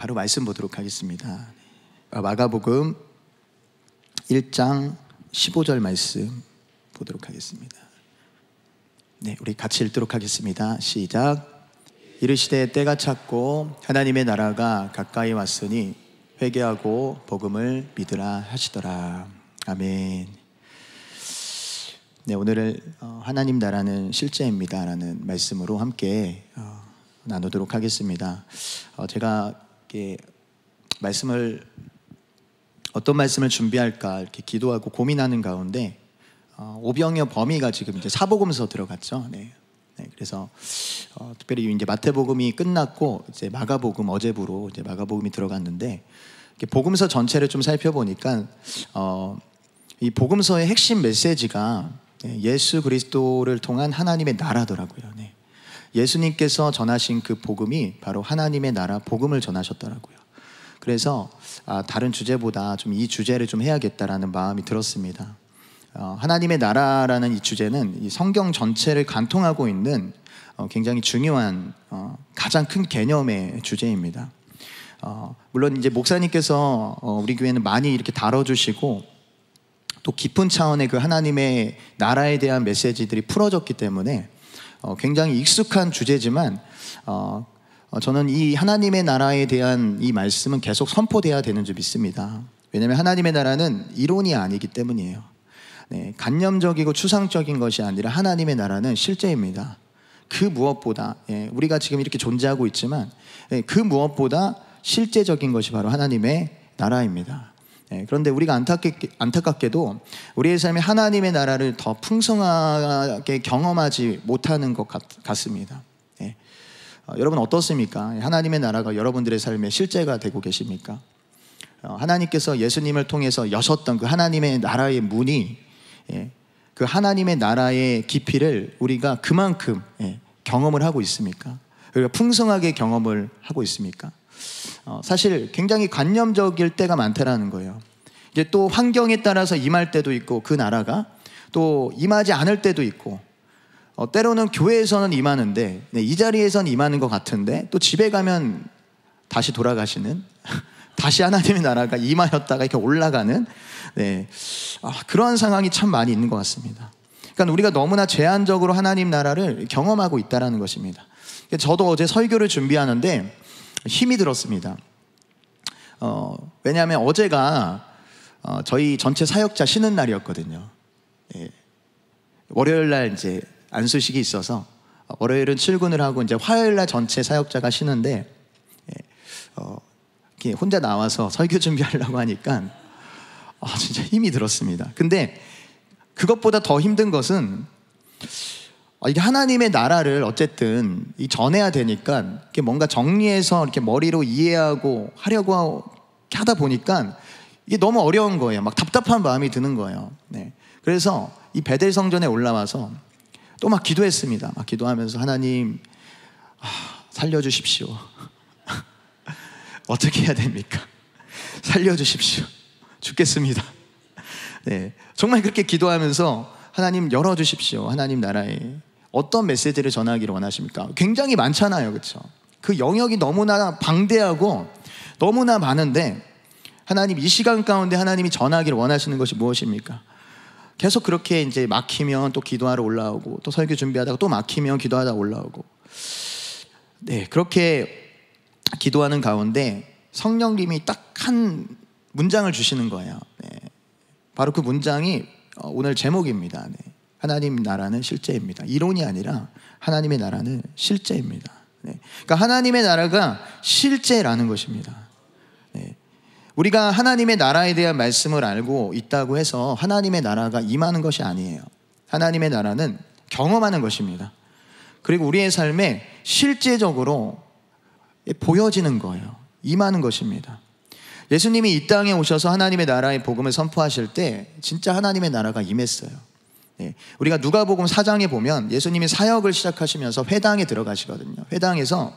바로 말씀 보도록 하겠습니다. 마가복음 1장 15절 말씀 보도록 하겠습니다. 네, 우리 같이 읽도록 하겠습니다. 시작. 이르시되 때가 찼고 하나님의 나라가 가까이 왔으니 회개하고 복음을 믿으라 하시더라. 아멘. 네, 오늘은 하나님 나라는 실제입니다 라는 말씀으로 함께 나누도록 하겠습니다. 제가 이렇게 어떤 말씀을 준비할까 이렇게 기도하고 고민하는 가운데 오병이어 범위가 지금 이제 사복음서 들어갔죠. 네. 그래서 특별히 이제 마태복음이 끝났고 이제 마가복음 어제부로 이제 마가복음이 들어갔는데 복음서 전체를 좀 살펴보니까 이 복음서의 핵심 메시지가 예수 그리스도를 통한 하나님의 나라더라고요. 네. 예수님께서 전하신 그 복음이 바로 하나님의 나라 복음을 전하셨더라고요. 그래서 다른 주제보다 좀 이 주제를 좀 해야겠다라는 마음이 들었습니다. 하나님의 나라라는 이 주제는 이 성경 전체를 관통하고 있는 굉장히 중요한 가장 큰 개념의 주제입니다. 물론 이제 목사님께서 우리 교회는 많이 이렇게 다뤄주시고 또 깊은 차원의 그 하나님의 나라에 대한 메시지들이 풀어졌기 때문에 굉장히 익숙한 주제지만 저는 이 하나님의 나라에 대한 이 말씀은 계속 선포돼야 되는 줄 믿습니다. 왜냐하면 하나님의 나라는 이론이 아니기 때문이에요. 네, 관념적이고 추상적인 것이 아니라 하나님의 나라는 실제입니다. 그 무엇보다 우리가 지금 이렇게 존재하고 있지만 그 무엇보다 실제적인 것이 바로 하나님의 나라입니다. 그런데 우리가 안타깝게도 우리의 삶에 하나님의 나라를 더 풍성하게 경험하지 못하는 것 같습니다. 여러분 어떻습니까? 하나님의 나라가 여러분들의 삶에 실제가 되고 계십니까? 하나님께서 예수님을 통해서 여셨던 그 하나님의 나라의 문이 그 하나님의 나라의 깊이를 우리가 그만큼 경험을 하고 있습니까? 우리가 풍성하게 경험을 하고 있습니까? 사실 굉장히 관념적일 때가 많다라는 거예요. 이제 또 환경에 따라서 임할 때도 있고 그 나라가 또 임하지 않을 때도 있고 때로는 교회에서는 임하는데 이 자리에서는 임하는 것 같은데 또 집에 가면 다시 돌아가시는 다시 하나님의 나라가 임하였다가 이렇게 올라가는 그런 상황이 참 많이 있는 것 같습니다. 그러니까 우리가 너무나 제한적으로 하나님 나라를 경험하고 있다는 것입니다. 저도 어제 설교를 준비하는데 힘이 들었습니다. 왜냐하면 어제가 저희 전체 사역자 쉬는 날이었거든요. 월요일 날 이제 안수식이 있어서 월요일은 출근을 하고 이제 화요일 날 전체 사역자가 쉬는데 혼자 나와서 설교 준비하려고 하니까 진짜 힘이 들었습니다. 근데 그것보다 더 힘든 것은 이게 하나님의 나라를 어쨌든 전해야 되니까 뭔가 정리해서 이렇게 머리로 이해하고 하려고 하다 보니까 이게 너무 어려운 거예요. 막 답답한 마음이 드는 거예요. 그래서 이 베델 성전에 올라와서 또 막 기도했습니다. 막 기도하면서 하나님 살려주십시오. 어떻게 해야 됩니까? 살려주십시오. 죽겠습니다. 정말 그렇게 기도하면서 하나님 열어주십시오. 하나님 나라에 어떤 메시지를 전하기를 원하십니까? 굉장히 많잖아요, 그렇죠? 그 영역이 너무나 방대하고 너무나 많은데 하나님 이 시간 가운데 하나님이 전하기를 원하시는 것이 무엇입니까? 계속 그렇게 이제 막히면 또 기도하러 올라오고 또 설교 준비하다가 또 막히면 기도하다 올라오고 그렇게 기도하는 가운데 성령님이 딱 한 문장을 주시는 거예요. 바로 그 문장이 오늘 제목입니다. 하나님 나라는 실제입니다. 이론이 아니라 하나님의 나라는 실제입니다. 그러니까 하나님의 나라가 실제라는 것입니다. 우리가 하나님의 나라에 대한 말씀을 알고 있다고 해서 하나님의 나라가 임하는 것이 아니에요. 하나님의 나라는 경험하는 것입니다. 그리고 우리의 삶에 실제적으로 보여지는 거예요. 임하는 것입니다. 예수님이 이 땅에 오셔서 하나님의 나라의 복음을 선포하실 때 진짜 하나님의 나라가 임했어요. 우리가 누가복음 4장에 보면 예수님이 사역을 시작하시면서 회당에 들어가시거든요. 회당에서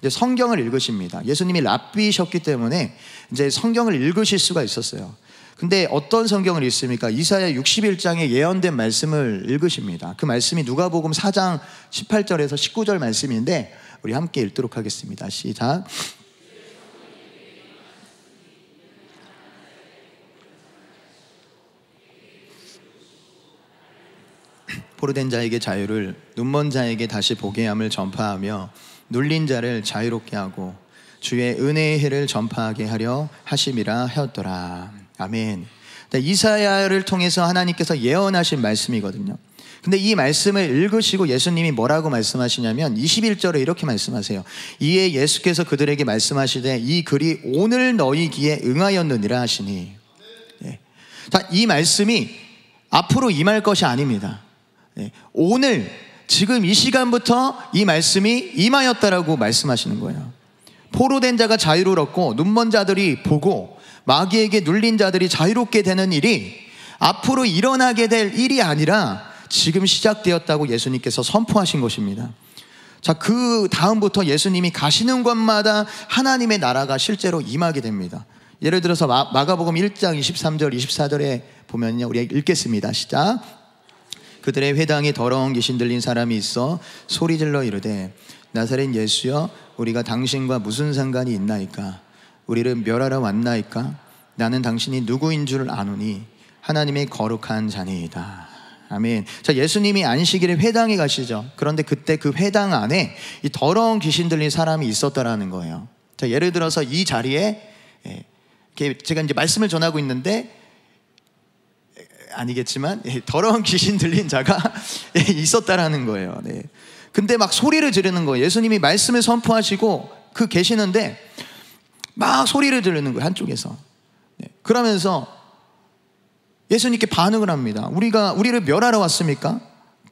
이제 성경을 읽으십니다. 예수님이 랍비셨기 때문에 이제 성경을 읽으실 수가 있었어요. 근데 어떤 성경을 읽습니까? 이사야 61장에 예언된 말씀을 읽으십니다. 그 말씀이 누가복음 4장 18절에서 19절 말씀인데 우리 함께 읽도록 하겠습니다. 시작. 포로된 자에게 자유를, 눈먼 자에게 다시 보게 함을 전파하며 눌린 자를 자유롭게 하고 주의 은혜의 해를 전파하게 하려 하심이라 하였더라. 아멘. 이사야를 통해서 하나님께서 예언하신 말씀이거든요. 근데 이 말씀을 읽으시고 예수님이 뭐라고 말씀하시냐면 21절에 이렇게 말씀하세요. 이에 예수께서 그들에게 말씀하시되 이 글이 오늘 너희 귀에 응하였느니라 하시니. 네. 이 말씀이 앞으로 임할 것이 아닙니다. 네. 오늘 지금 이 시간부터 이 말씀이 임하였다라고 말씀하시는 거예요. 포로된 자가 자유를 얻고 눈먼 자들이 보고 마귀에게 눌린 자들이 자유롭게 되는 일이 앞으로 일어나게 될 일이 아니라 지금 시작되었다고 예수님께서 선포하신 것입니다. 자, 그 다음부터 예수님이 가시는 곳마다 하나님의 나라가 실제로 임하게 됩니다. 예를 들어서 마가복음 1장 23절 24절에 보면요, 우리 읽겠습니다. 시작. 그들의 회당에 더러운 귀신 들린 사람이 있어 소리질러 이르되 나사렛 예수여 우리가 당신과 무슨 상관이 있나이까? 우리를 멸하러 왔나이까? 나는 당신이 누구인 줄 아노니 하나님의 거룩한 자니이다. 아멘. 자, 예수님이 안식일에 회당에 가시죠. 그런데 그때 그 회당 안에 이 더러운 귀신 들린 사람이 있었다라는 거예요. 자, 예를 들어서 이 자리에 제가 이제 말씀을 전하고 있는데 아니겠지만 더러운 귀신 들린 자가 있었다라는 거예요. 네. 근데 막 소리를 지르는 거예요. 예수님이 말씀을 선포하시고 계시는데 막 소리를 지르는 거예요, 한쪽에서. 네. 그러면서 예수님께 반응을 합니다. 우리를 멸하러 왔습니까?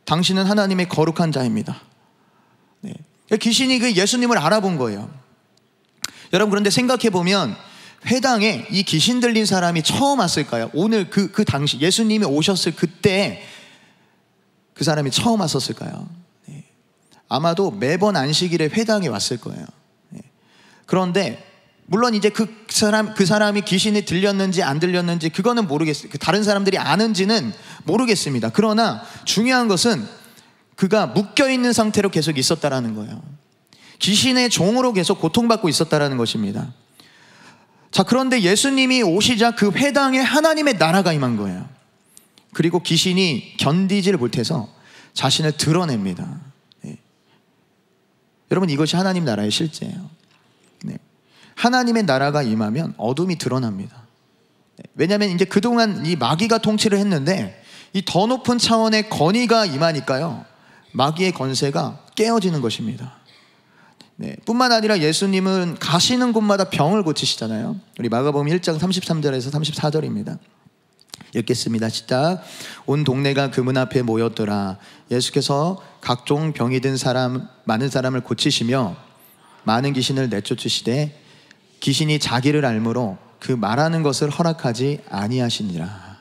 당신은 하나님의 거룩한 자입니다. 네. 귀신이 그 예수님을 알아본 거예요. 여러분, 그런데 생각해 보면 회당에 이 귀신 들린 사람이 처음 왔을까요? 오늘 그 당시 예수님이 오셨을 그때 그 사람이 처음 왔었을까요? 네. 아마도 매번 안식일에 회당에 왔을 거예요. 네. 그런데 물론 이제 그 사람이 귀신이 들렸는지 안 들렸는지 그거는 모르겠어요. 다른 사람들이 아는지는 모르겠습니다. 그러나 중요한 것은 그가 묶여있는 상태로 계속 있었다라는 거예요. 귀신의 종으로 계속 고통받고 있었다라는 것입니다. 자, 그런데 예수님이 오시자 그 회당에 하나님의 나라가 임한 거예요. 그리고 귀신이 견디지를 못해서 자신을 드러냅니다. 네. 여러분, 이것이 하나님 나라의 실제예요. 네. 하나님의 나라가 임하면 어둠이 드러납니다. 왜냐하면 이제 그동안 이 마귀가 통치를 했는데 이 더 높은 차원의 권위가 임하니까요, 마귀의 권세가 깨어지는 것입니다. 네. 뿐만 아니라 예수님은 가시는 곳마다 병을 고치시잖아요. 우리 마가복음 1장 33절에서 34절입니다. 읽겠습니다. 시작. 온 동네가 그 문 앞에 모였더라. 예수께서 각종 병이 든 많은 사람을 고치시며 많은 귀신을 내쫓으시되 귀신이 자기를 알므로 그 말하는 것을 허락하지 아니하시니라.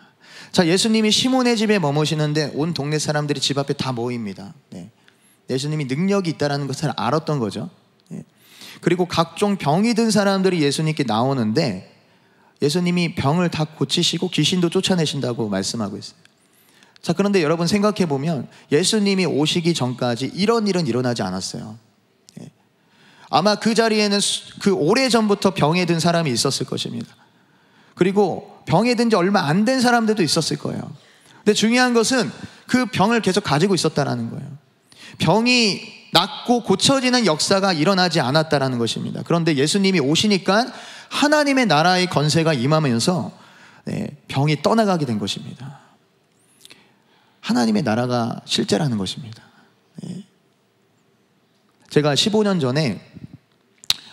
자, 예수님이 시몬의 집에 머무시는데 온 동네 사람들이 집 앞에 다 모입니다. 네. 예수님이 능력이 있다는 것을 알았던 거죠. 네. 그리고 각종 병이 든 사람들이 예수님께 나오는데 예수님이 병을 다 고치시고 귀신도 쫓아내신다고 말씀하고 있어요. 자, 그런데 여러분 생각해 보면 예수님이 오시기 전까지 이런 일은 일어나지 않았어요. 아마 그 자리에는 그 오래전부터 병에 든 사람이 있었을 것입니다. 그리고 병에 든 지 얼마 안 된 사람들도 있었을 거예요. 근데 중요한 것은 그 병을 계속 가지고 있었다라는 거예요. 병이 낫고 고쳐지는 역사가 일어나지 않았다라는 것입니다. 그런데 예수님이 오시니까 하나님의 나라의 권세가 임하면서 병이 떠나가게 된 것입니다. 하나님의 나라가 실제라는 것입니다. 제가 15년 전에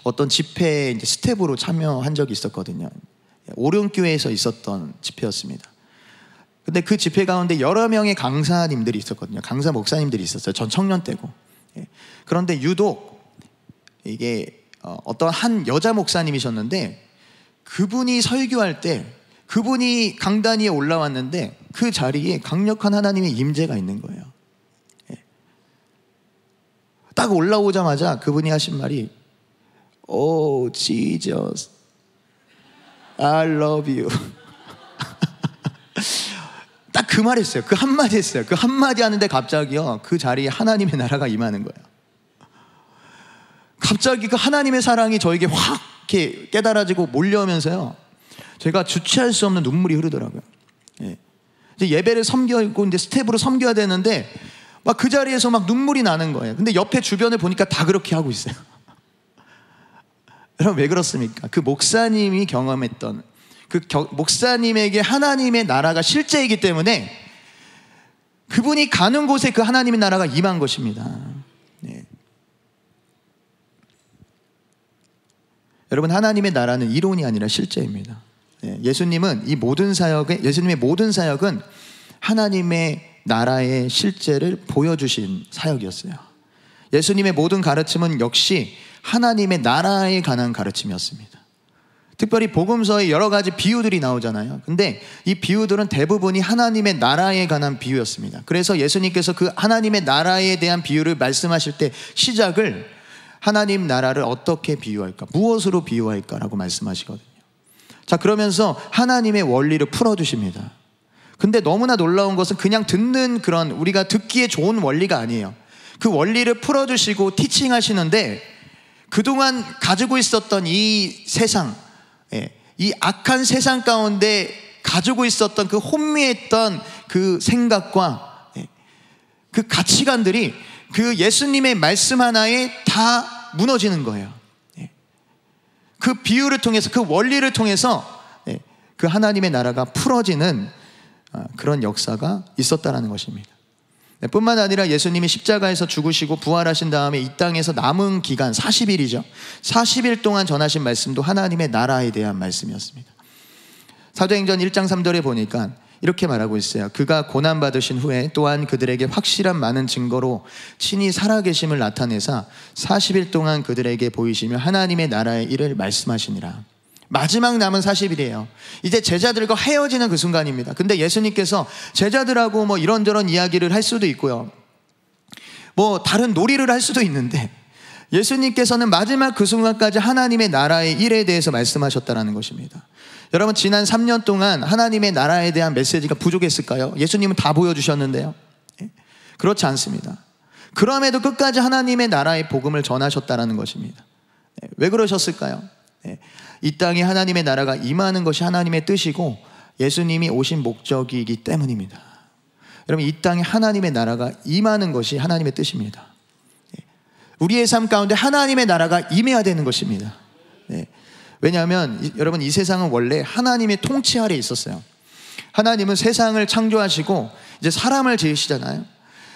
어떤 집회에 이제 스텝으로 참여한 적이 있었거든요. 오륜교회에서 있었던 집회였습니다. 근데 그 집회 가운데 여러 명의 강사님들이 있었거든요. 강사 목사님들이 있었어요. 전 청년 때고. 그런데 유독 이게 어떤 한 여자 목사님이셨는데 그분이 설교할 때 그분이 강단 위에 올라왔는데 그 자리에 강력한 하나님의 임재가 있는 거예요. 딱 올라오자마자 그분이 하신 말이 Oh Jesus, I love you. 딱 그 말 했어요. 그 한마디 했어요. 그 한마디 하는데 갑자기요, 그 자리에 하나님의 나라가 임하는 거예요. 갑자기 그 하나님의 사랑이 저에게 확 이렇게 깨달아지고 몰려오면서요, 제가 주체할 수 없는 눈물이 흐르더라고요. 예. 이제 예배를 섬기고 이제 스텝으로 섬겨야 되는데 막 그 자리에서 막 눈물이 나는 거예요. 근데 옆에 주변을 보니까 다 그렇게 하고 있어요. 여러분 왜 그렇습니까? 그 목사님이 경험했던 목사님에게 하나님의 나라가 실제이기 때문에 그분이 가는 곳에 그 하나님의 나라가 임한 것입니다. 네. 여러분 하나님의 나라는 이론이 아니라 실제입니다. 네. 예수님의 모든 사역은 하나님의 나라의 실제를 보여주신 사역이었어요. 예수님의 모든 가르침은 역시 하나님의 나라에 관한 가르침이었습니다. 특별히 복음서에 여러 가지 비유들이 나오잖아요. 근데 이 비유들은 대부분이 하나님의 나라에 관한 비유였습니다. 그래서 예수님께서 그 하나님의 나라에 대한 비유를 말씀하실 때 시작을 하나님 나라를 어떻게 비유할까? 무엇으로 비유할까라고 말씀하시거든요. 자, 그러면서 하나님의 원리를 풀어주십니다. 근데 너무나 놀라운 것은 그냥 듣는 그런 우리가 듣기에 좋은 원리가 아니에요. 그 원리를 풀어주시고 티칭하시는데 그동안 가지고 있었던 이 세상, 이 악한 세상 가운데 가지고 있었던 그 혼미했던 그 생각과 그 가치관들이 그 예수님의 말씀 하나에 다 무너지는 거예요. 그 비유를 통해서, 그 원리를 통해서 그 하나님의 나라가 풀어지는 그런 역사가 있었다는 것입니다. 뿐만 아니라 예수님이 십자가에서 죽으시고 부활하신 다음에 이 땅에서 남은 기간 40일이죠. 40일 동안 전하신 말씀도 하나님의 나라에 대한 말씀이었습니다. 사도행전 1장 3절에 보니까 이렇게 말하고 있어요. 그가 고난받으신 후에 또한 그들에게 확실한 많은 증거로 친히 살아계심을 나타내사 40일 동안 그들에게 보이시며 하나님의 나라의 일을 말씀하시니라. 마지막 남은 40일이에요. 이제 제자들과 헤어지는 그 순간입니다. 근데 예수님께서 제자들하고 뭐 이런저런 이야기를 할 수도 있고요, 뭐 다른 놀이를 할 수도 있는데 예수님께서는 마지막 그 순간까지 하나님의 나라의 일에 대해서 말씀하셨다는 것입니다. 여러분 지난 3년 동안 하나님의 나라에 대한 메시지가 부족했을까요? 예수님은 다 보여주셨는데요. 그렇지 않습니다. 그럼에도 끝까지 하나님의 나라의 복음을 전하셨다는 것입니다. 왜 그러셨을까요? 이 땅에 하나님의 나라가 임하는 것이 하나님의 뜻이고 예수님이 오신 목적이기 때문입니다. 여러분 이 땅에 하나님의 나라가 임하는 것이 하나님의 뜻입니다. 우리의 삶 가운데 하나님의 나라가 임해야 되는 것입니다. 왜냐하면 여러분 이 세상은 원래 하나님의 통치 아래에 있었어요. 하나님은 세상을 창조하시고 이제 사람을 지으시잖아요.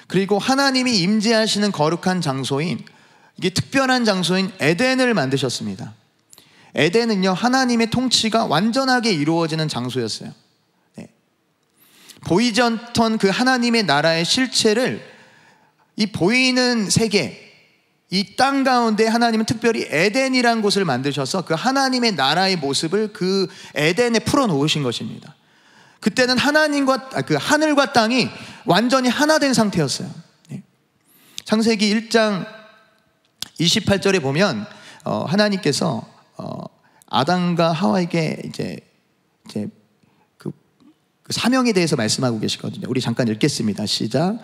그리고 하나님이 임재하시는 거룩한 장소인, 이게 특별한 장소인 에덴을 만드셨습니다. 에덴은요 하나님의 통치가 완전하게 이루어지는 장소였어요. 보이지 않던 그 하나님의 나라의 실체를 이 보이는 세계, 이 땅 가운데 하나님은 특별히 에덴이라는 곳을 만드셔서 그 하나님의 나라의 모습을 그 에덴에 풀어놓으신 것입니다. 그때는 그 하늘과 땅이 완전히 하나 된 상태였어요. 창세기 1장 28절에 보면 하나님께서 아담과 하와에게 이제 그 사명에 대해서 말씀하고 계시거든요. 우리 잠깐 읽겠습니다. 시작.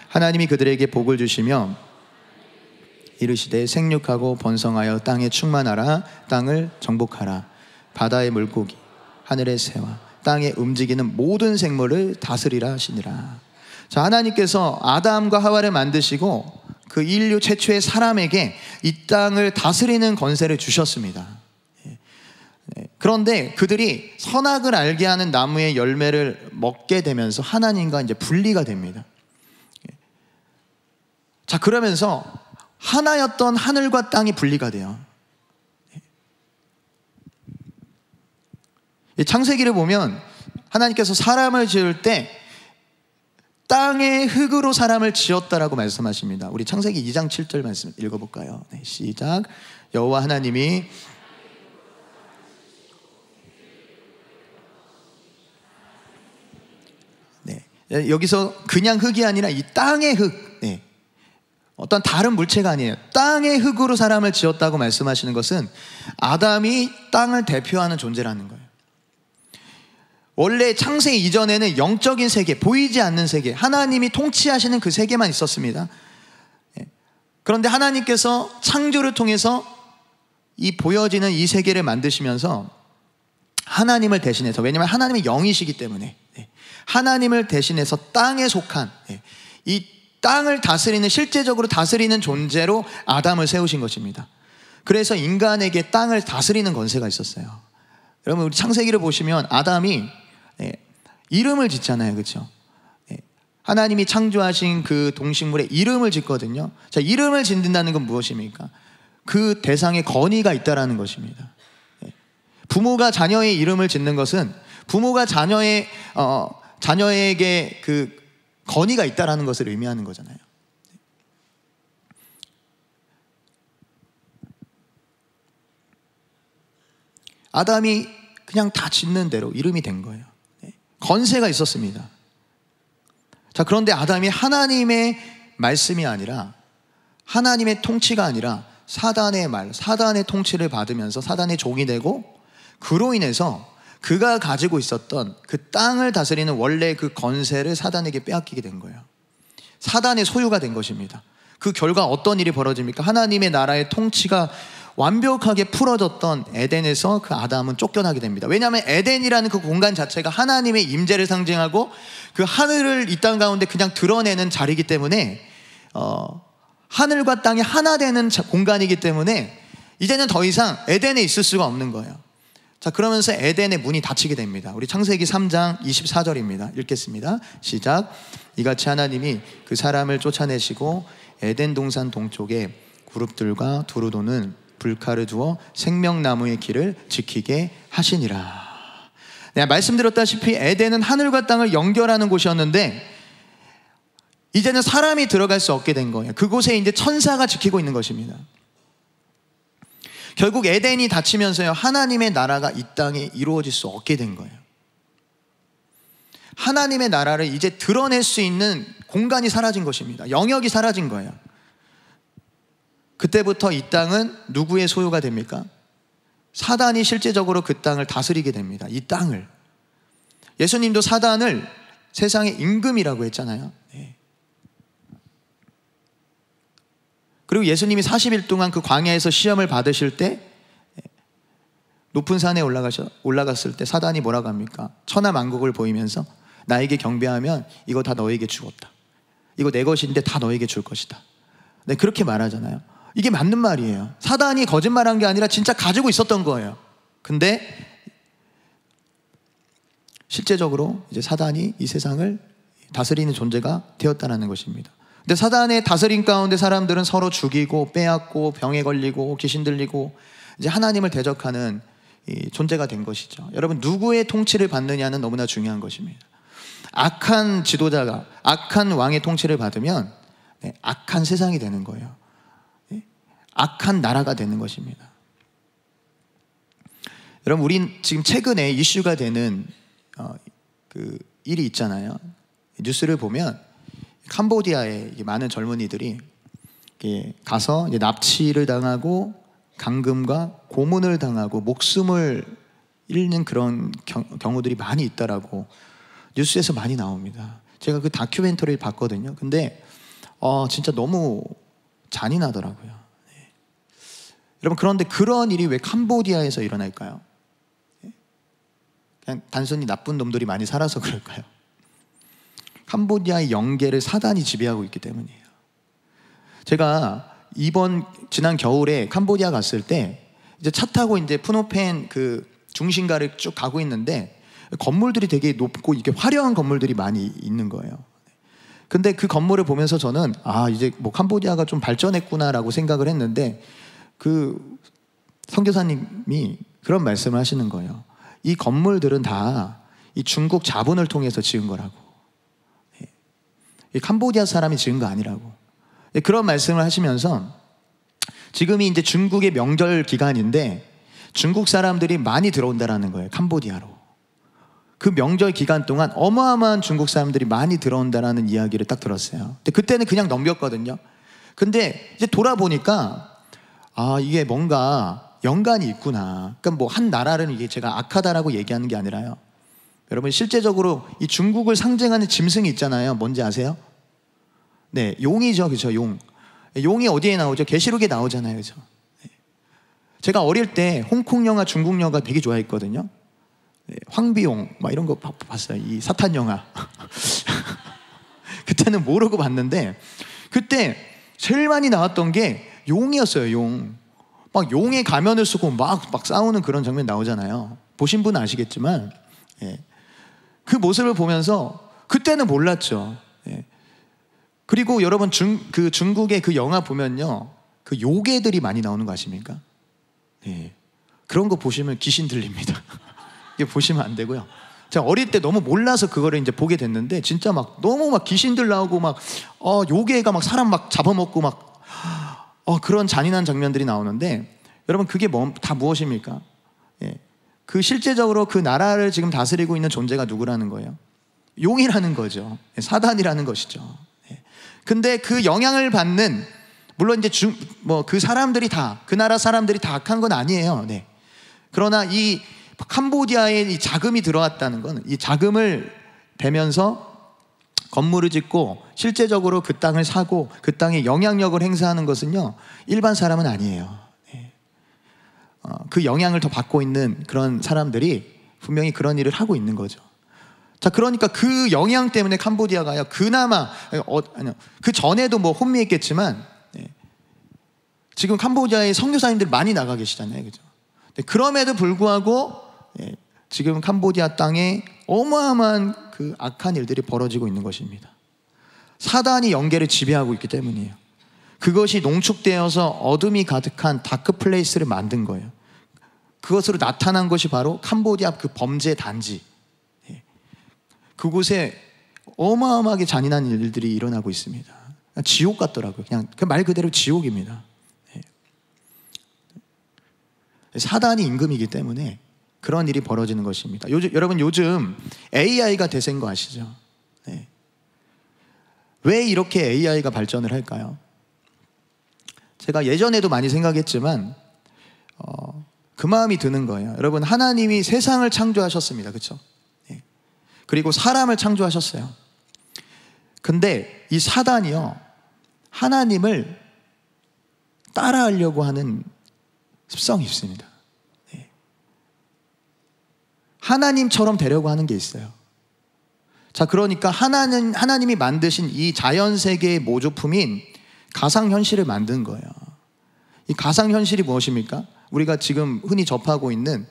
하나님이 그들에게 복을 주시며 이르시되 생육하고 번성하여 땅에 충만하라. 땅을 정복하라. 바다의 물고기, 하늘의 새와 땅에 움직이는 모든 생물을 다스리라 하시니라. 자, 하나님께서 아담과 하와를 만드시고 그 인류 최초의 사람에게 이 땅을 다스리는 권세를 주셨습니다. 그런데 그들이 선악을 알게 하는 나무의 열매를 먹게 되면서 하나님과 이제 분리가 됩니다. 자, 그러면서 하나였던 하늘과 땅이 분리가 돼요. 창세기를 보면 하나님께서 사람을 지을 때 땅의 흙으로 사람을 지었다라고 말씀하십니다. 우리 창세기 2장 7절 말씀 읽어볼까요? 네, 시작. 여호와 하나님이 여기서 그냥 흙이 아니라 이 땅의 흙, 어떤 다른 물체가 아니에요. 땅의 흙으로 사람을 지었다고 말씀하시는 것은 아담이 땅을 대표하는 존재라는 거예요. 원래 창세 이전에는 영적인 세계, 보이지 않는 세계, 하나님이 통치하시는 그 세계만 있었습니다. 그런데 하나님께서 창조를 통해서 이 보여지는 이 세계를 만드시면서 하나님을 대신해서, 왜냐하면 하나님이 영이시기 때문에 하나님을 대신해서 땅에 속한 이 땅을 다스리는, 실제적으로 다스리는 존재로 아담을 세우신 것입니다. 그래서 인간에게 땅을 다스리는 권세가 있었어요. 여러분, 우리 창세기를 보시면 아담이 이름을 짓잖아요, 그렇죠? 하나님이 창조하신 그 동식물에 이름을 짓거든요. 자, 이름을 짓는다는 건 무엇입니까? 그 대상에 권위가 있다라는 것입니다. 부모가 자녀의 이름을 짓는 것은 부모가 자녀에게 그 권위가 있다라는 것을 의미하는 거잖아요. 아담이 그냥 다 짓는 대로 이름이 된 거예요. 권세가 있었습니다. 자, 그런데 아담이 하나님의 말씀이 아니라, 하나님의 통치가 아니라 사단의 말, 사단의 통치를 받으면서 사단의 종이 되고, 그로 인해서 그가 가지고 있었던 그 땅을 다스리는 원래 그 권세를 사단에게 빼앗기게 된 거예요. 사단의 소유가 된 것입니다. 그 결과 어떤 일이 벌어집니까? 하나님의 나라의 통치가 완벽하게 풀어졌던 에덴에서 그 아담은 쫓겨나게 됩니다. 왜냐하면 에덴이라는 그 공간 자체가 하나님의 임재를 상징하고 그 하늘을 이 땅 가운데 그냥 드러내는 자리이기 때문에 하늘과 땅이 하나 되는 공간이기 때문에 이제는 더 이상 에덴에 있을 수가 없는 거예요. 자, 그러면서 에덴의 문이 닫히게 됩니다. 우리 창세기 3장 24절입니다. 읽겠습니다. 시작. 이같이 하나님이 그 사람을 쫓아내시고 에덴 동산 동쪽에 그룹들과 두루 도는 불칼을 두어 생명나무의 길을 지키게 하시니라. 내가 말씀드렸다시피 에덴은 하늘과 땅을 연결하는 곳이었는데 이제는 사람이 들어갈 수 없게 된 거예요. 그곳에 이제 천사가 지키고 있는 것입니다. 결국 에덴이 닫히면서요, 하나님의 나라가 이 땅에 이루어질 수 없게 된 거예요. 하나님의 나라를 이제 드러낼 수 있는 공간이 사라진 것입니다. 영역이 사라진 거예요. 그때부터 이 땅은 누구의 소유가 됩니까? 사단이 실제적으로 그 땅을 다스리게 됩니다. 이 땅을. 예수님도 사단을 세상의 임금이라고 했잖아요. 그리고 예수님이 40일 동안 그 광야에서 시험을 받으실 때 높은 산에 올라갔을 때 사단이 뭐라고 합니까? 천하만국을 보이면서 나에게 경배하면 이거 다 너에게 주었다. 이거 내 것인데 다 너에게 줄 것이다. 네, 그렇게 말하잖아요. 이게 맞는 말이에요. 사단이 거짓말한 게 아니라 진짜 가지고 있었던 거예요. 근데 실제적으로 이제 사단이 이 세상을 다스리는 존재가 되었다는 것입니다. 근데 사단의 다스림 가운데 사람들은 서로 죽이고 빼앗고 병에 걸리고 귀신 들리고 이제 하나님을 대적하는 이 존재가 된 것이죠. 여러분, 누구의 통치를 받느냐는 너무나 중요한 것입니다. 악한 지도자가, 악한 왕의 통치를 받으면 악한 세상이 되는 거예요. 악한 나라가 되는 것입니다. 여러분, 우린 지금 최근에 이슈가 되는 그 일이 있잖아요. 뉴스를 보면 캄보디아에 많은 젊은이들이 가서 이제 납치를 당하고 감금과 고문을 당하고 목숨을 잃는 그런 경우들이 많이 있다라고 뉴스에서 많이 나옵니다. 제가 그 다큐멘터리를 봤거든요. 근데 진짜 너무 잔인하더라고요. 네. 여러분, 그런데 그런 일이 왜 캄보디아에서 일어날까요? 그냥 단순히 나쁜 놈들이 많이 살아서 그럴까요? 캄보디아의 영계를 사단이 지배하고 있기 때문이에요. 제가 지난 겨울에 캄보디아 갔을 때 이제 차 타고 이제 푸노펜 그 중심가를 쭉 가고 있는데 건물들이 되게 높고 이게 화려한 건물들이 많이 있는 거예요. 근데 그 건물을 보면서 저는 이제 뭐 캄보디아가 좀 발전했구나라고 생각을 했는데 그 선교사님이 그런 말씀을 하시는 거예요. 이 건물들은 다 이 중국 자본을 통해서 지은 거라고. 이 캄보디아 사람이 지은 거 아니라고. 그런 말씀을 하시면서 지금이 이제 중국의 명절 기간인데 중국 사람들이 많이 들어온다라는 거예요. 캄보디아로. 그 명절 기간 동안 어마어마한 중국 사람들이 많이 들어온다라는 이야기를 딱 들었어요. 근데 그때는 그냥 넘겼거든요. 근데 이제 돌아보니까 이게 뭔가 연관이 있구나. 그러니까 뭐 한 나라를 이게 제가 악하다라고 얘기하는 게 아니라요. 여러분, 실제적으로 이 중국을 상징하는 짐승이 있잖아요. 뭔지 아세요? 네, 용이죠. 그죠? 용. 용이 어디에 나오죠? 계시록에 나오잖아요. 그죠? 제가 어릴 때 홍콩 영화, 중국 영화 되게 좋아했거든요. 황비용 막 이런 거 봤어요. 이 사탄 영화. 그때는 모르고 봤는데 그때 제일 많이 나왔던 게 용이었어요. 용. 막 용의 가면을 쓰고 막 싸우는 그런 장면 나오잖아요. 보신 분은 아시겠지만 그 모습을 보면서 그때는 몰랐죠. 그리고 여러분 중국의 그 영화 보면요, 그 요괴들이 많이 나오는 거 아십니까? 그런 거 보시면 귀신 들립니다. 이게 보시면 안 되고요. 제가 어릴 때 너무 몰라서 그거를 이제 보게 됐는데 진짜 막 너무 막 귀신들 나오고 막 요괴가 막 사람 막 잡아먹고 막 그런 잔인한 장면들이 나오는데 여러분 그게 다 무엇입니까? 그 실제적으로 그 나라를 지금 다스리고 있는 존재가 누구라는 거예요? 용이라는 거죠. 사단이라는 것이죠. 근데 그 영향을 받는, 물론 이제 그 사람들이 다, 그 나라 사람들이 다 악한 건 아니에요. 그러나 이 캄보디아에 이 자금이 들어왔다는 건, 이 자금을 대면서 건물을 짓고 실제적으로 그 땅을 사고 그 땅에 영향력을 행사하는 것은요, 일반 사람은 아니에요. 그 영향을 더 받고 있는 그런 사람들이 분명히 그런 일을 하고 있는 거죠. 자, 그러니까 그 영향 때문에 캄보디아가요, 그나마 그 전에도 뭐 혼미했겠지만 지금 캄보디아에 선교사님들 많이 나가 계시잖아요, 그죠? 그럼에도 불구하고 지금 캄보디아 땅에 어마어마한 그 악한 일들이 벌어지고 있는 것입니다. 사단이 영계를 지배하고 있기 때문이에요. 그것이 농축되어서 어둠이 가득한 다크 플레이스를 만든 거예요. 그것으로 나타난 것이 바로 캄보디아 그 범죄 단지. 그곳에 어마어마하게 잔인한 일들이 일어나고 있습니다. 지옥 같더라고요. 그냥 말 그대로 지옥입니다. 사단이 임금이기 때문에 그런 일이 벌어지는 것입니다. 여러분 요즘 AI가 대세인 거 아시죠? 왜 이렇게 AI가 발전을 할까요? 제가 예전에도 많이 생각했지만 그 마음이 드는 거예요. 여러분, 하나님이 세상을 창조하셨습니다. 그렇죠? 그리고 사람을 창조하셨어요. 근데 이 사단이요, 하나님을 따라하려고 하는 습성이 있습니다. 하나님처럼 되려고 하는 게 있어요. 자, 그러니까 하나님이 만드신 이 자연세계의 모조품인 가상현실을 만든 거예요. 이 가상현실이 무엇입니까? 우리가 지금 흔히 접하고 있는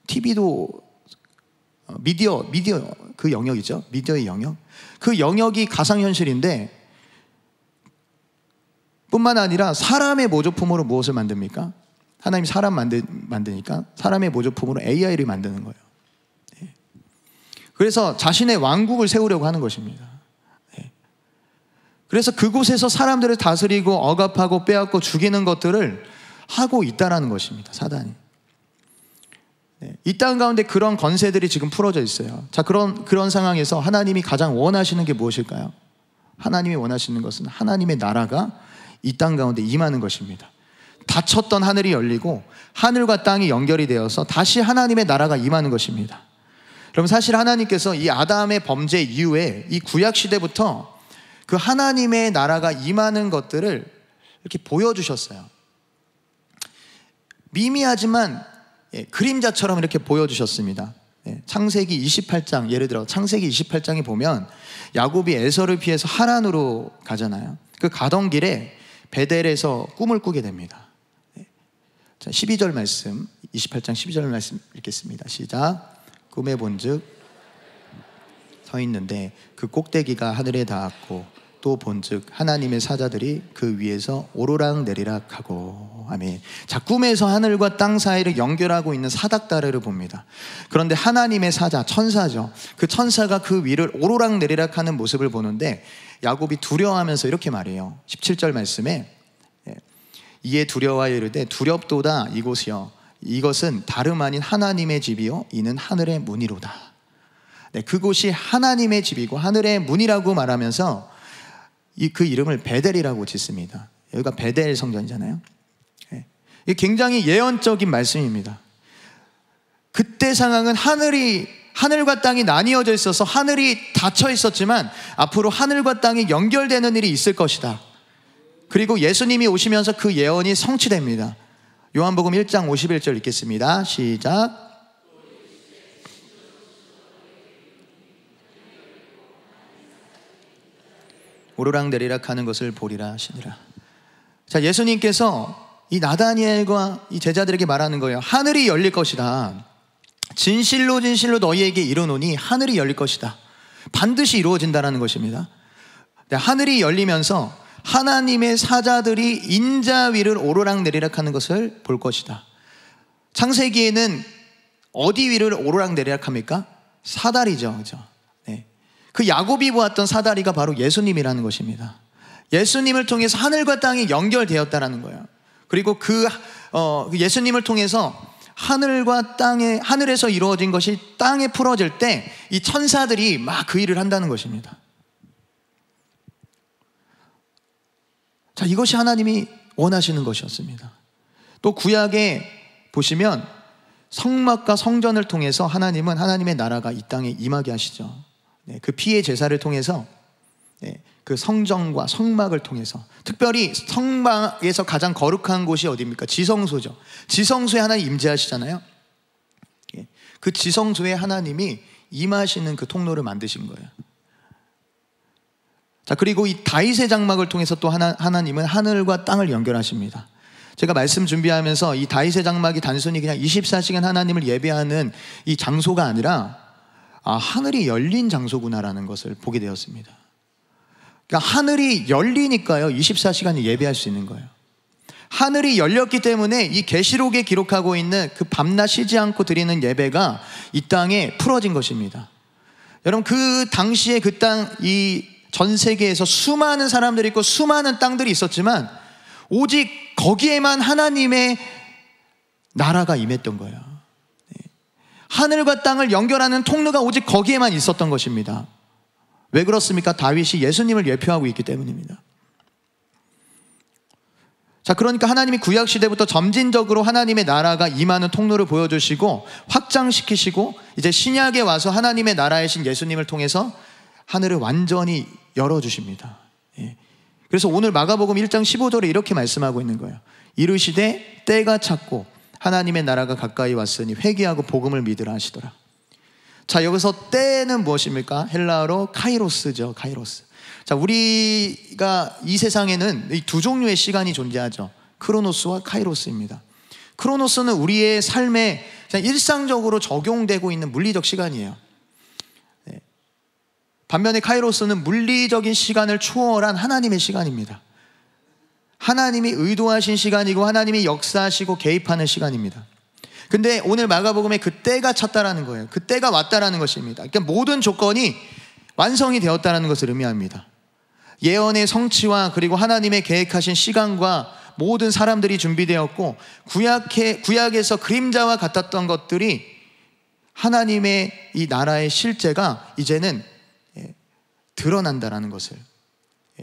TV도 미디어 그 영역이죠. 미디어의 영역. 그 영역이 가상현실인데 뿐만 아니라 사람의 모조품으로 무엇을 만듭니까? 하나님이 사람 만드니까 사람의 모조품으로 AI를 만드는 거예요. 그래서 자신의 왕국을 세우려고 하는 것입니다. 그래서 그곳에서 사람들을 다스리고 억압하고 빼앗고 죽이는 것들을 하고 있다는 것입니다. 사단이. 이 땅 가운데 그런 권세들이 지금 풀어져 있어요. 자, 그런 상황에서 하나님이 가장 원하시는 게 무엇일까요? 하나님이 원하시는 것은 하나님의 나라가 이 땅 가운데 임하는 것입니다. 닫혔던 하늘이 열리고 하늘과 땅이 연결이 되어서 다시 하나님의 나라가 임하는 것입니다. 그럼 사실 하나님께서 이 아담의 범죄 이후에 이 구약 시대부터 그 하나님의 나라가 임하는 것들을 이렇게 보여주셨어요. 미미하지만 그림자처럼 이렇게 보여주셨습니다. 창세기 28장, 예를 들어 창세기 28장에 보면 야곱이 에서를 피해서 하란으로 가잖아요. 그 가던 길에 베델에서 꿈을 꾸게 됩니다. 자, 12절 말씀, 28장 12절 말씀 읽겠습니다. 시작. 꿈에 본즉 서 있는데 그 꼭대기가 하늘에 닿았고 또 본즉 하나님의 사자들이 그 위에서 오르락 내리락 하고. 아멘. 자, 꿈에서 하늘과 땅 사이를 연결하고 있는 사닥다리를 봅니다. 그런데 하나님의 사자, 천사죠. 그 천사가 그 위를 오르락 내리락 하는 모습을 보는데 야곱이 두려워하면서 이렇게 말해요. 17절 말씀에 이에 두려워하여 이르되 두렵도다 이곳이여 이것은 다름 아닌 하나님의 집이요 이는 하늘의 문이로다. 그곳이 하나님의 집이고 하늘의 문이라고 말하면서 그 이름을 베델이라고 짓습니다. 여기가 베델 성전이잖아요. 이게 굉장히 예언적인 말씀입니다. 그때 상황은 하늘과 땅이 나뉘어져 있어서 하늘이 닫혀 있었지만 앞으로 하늘과 땅이 연결되는 일이 있을 것이다. 그리고 예수님이 오시면서 그 예언이 성취됩니다. 요한복음 1장 51절 읽겠습니다. 시작. 오르락내리락 하는 것을 보리라 하시니라. 자, 예수님께서 이 나다니엘과 이 제자들에게 말하는 거예요. 하늘이 열릴 것이다. 진실로 진실로 너희에게 이르노니 하늘이 열릴 것이다. 반드시 이루어진다는 것입니다. 하늘이 열리면서 하나님의 사자들이 인자 위를 오르락내리락 하는 것을 볼 것이다. 창세기에는 어디 위를 오르락내리락 합니까? 사다리죠, 그죠? 네. 그 야곱이 보았던 사다리가 바로 예수님이라는 것입니다. 예수님을 통해서 하늘과 땅이 연결되었다라는 거예요. 그리고 그 예수님을 통해서 하늘과 땅에, 하늘에서 이루어진 것이 땅에 풀어질 때 이 천사들이 막 그 일을 한다는 것입니다. 자, 이것이 하나님이 원하시는 것이었습니다. 또 구약에 보시면 성막과 성전을 통해서 하나님은 하나님의 나라가 이 땅에 임하게 하시죠. 네, 그 피의 제사를 통해서, 네, 그 성전과 성막을 통해서, 특별히 성막에서 가장 거룩한 곳이 어디입니까? 지성소죠. 지성소에 하나님 임재하시잖아요. 예, 그 지성소에 하나님이 임하시는 그 통로를 만드신 거예요. 자, 그리고 이 다윗의 장막을 통해서 또 하나님은 하늘과 땅을 연결하십니다. 제가 말씀 준비하면서 이 다윗의 장막이 단순히 그냥 24시간 하나님을 예배하는 이 장소가 아니라 하늘이 열린 장소구나라는 것을 보게 되었습니다. 그러니까 하늘이 열리니까요 24시간이 예배할 수 있는 거예요. 하늘이 열렸기 때문에 이 계시록에 기록하고 있는 그 밤낮 쉬지 않고 드리는 예배가 이 땅에 풀어진 것입니다. 여러분, 그 당시에 그 땅, 이 전 세계에서 수많은 사람들이 있고 수많은 땅들이 있었지만 오직 거기에만 하나님의 나라가 임했던 거예요. 하늘과 땅을 연결하는 통로가 오직 거기에만 있었던 것입니다. 왜 그렇습니까? 다윗이 예수님을 예표하고 있기 때문입니다. 자, 그러니까 하나님이 구약시대부터 점진적으로 하나님의 나라가 임하는 통로를 보여주시고 확장시키시고, 이제 신약에 와서 하나님의 나라의 신 예수님을 통해서 하늘을 완전히 열어주십니다. 예. 그래서 오늘 마가복음 1장 15절에 이렇게 말씀하고 있는 거예요. 이르시되 때가 찼고 하나님의 나라가 가까이 왔으니 회개하고 복음을 믿으라 하시더라. 자, 여기서 때는 무엇입니까? 헬라어로 카이로스죠. 카이로스. 자, 우리가 이 세상에는 이 두 종류의 시간이 존재하죠. 크로노스와 카이로스입니다. 크로노스는 우리의 삶에 그냥 일상적으로 적용되고 있는 물리적 시간이에요. 네. 반면에 카이로스는 물리적인 시간을 초월한 하나님의 시간입니다. 하나님이 의도하신 시간이고 하나님이 역사하시고 개입하는 시간입니다. 근데 오늘 마가복음에 그 때가 찼다라는 거예요. 그 때가 왔다라는 것입니다. 그러니까 모든 조건이 완성이 되었다라는 것을 의미합니다. 예언의 성취와 그리고 하나님의 계획하신 시간과 모든 사람들이 준비되었고, 구약에서 그림자와 같았던 것들이 하나님의 이 나라의 실제가 이제는 드러난다라는 것을,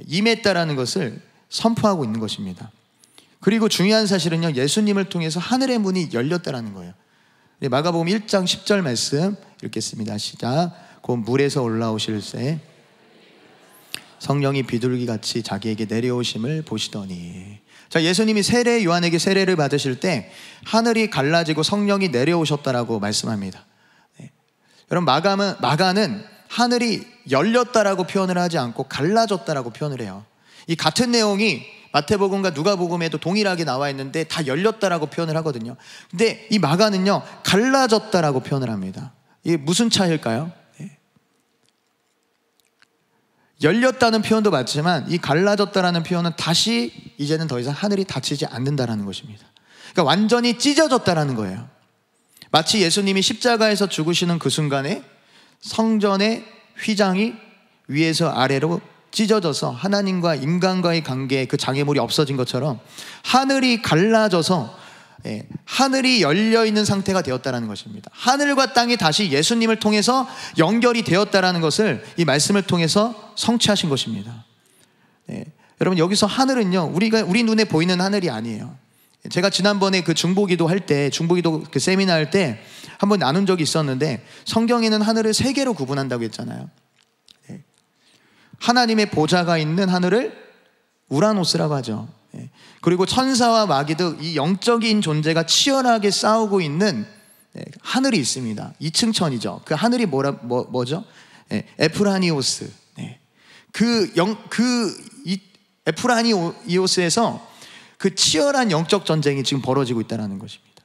임했다라는 것을 선포하고 있는 것입니다. 그리고 중요한 사실은요, 예수님을 통해서 하늘의 문이 열렸다라는 거예요. 마가복음 1장 10절 말씀 읽겠습니다. 시작. 곧 물에서 올라오실새 성령이 비둘기같이 자기에게 내려오심을 보시더니. 자, 예수님이 세례 요한에게 세례를 받으실 때 하늘이 갈라지고 성령이 내려오셨다라고 말씀합니다. 네. 여러분, 마가는 하늘이 열렸다라고 표현을 하지 않고 갈라졌다라고 표현을 해요. 이 같은 내용이 마태복음과 누가복음에도 동일하게 나와 있는데 다 열렸다라고 표현을 하거든요. 근데 이 마가는요, 갈라졌다라고 표현을 합니다. 이게 무슨 차이일까요? 네. 열렸다는 표현도 맞지만 이 갈라졌다라는 표현은 다시 이제는 더 이상 하늘이 닫히지 않는다라는 것입니다. 그러니까 완전히 찢어졌다라는 거예요. 마치 예수님이 십자가에서 죽으시는 그 순간에 성전의 휘장이 위에서 아래로 찢어져서 하나님과 인간과의 관계에 그 장애물이 없어진 것처럼 하늘이 갈라져서 하늘이 열려있는 상태가 되었다는 것입니다. 하늘과 땅이 다시 예수님을 통해서 연결이 되었다는 것을 이 말씀을 통해서 성취하신 것입니다. 네. 여러분, 여기서 하늘은요, 우리 눈에 보이는 하늘이 아니에요. 제가 지난번에 그 중보기도 그 세미나 할 때 한번 나눈 적이 있었는데, 성경에는 하늘을 세 개로 구분한다고 했잖아요. 네. 하나님의 보좌가 있는 하늘을 우라노스라고 하죠. 네. 그리고 천사와 마귀도 이 영적인 존재가 치열하게 싸우고 있는 하늘이 있습니다. 2층천이죠. 그 하늘이 뭐죠? 네. 에프라니오스. 네. 에프라니오스에서 그 치열한 영적 전쟁이 지금 벌어지고 있다는 것입니다.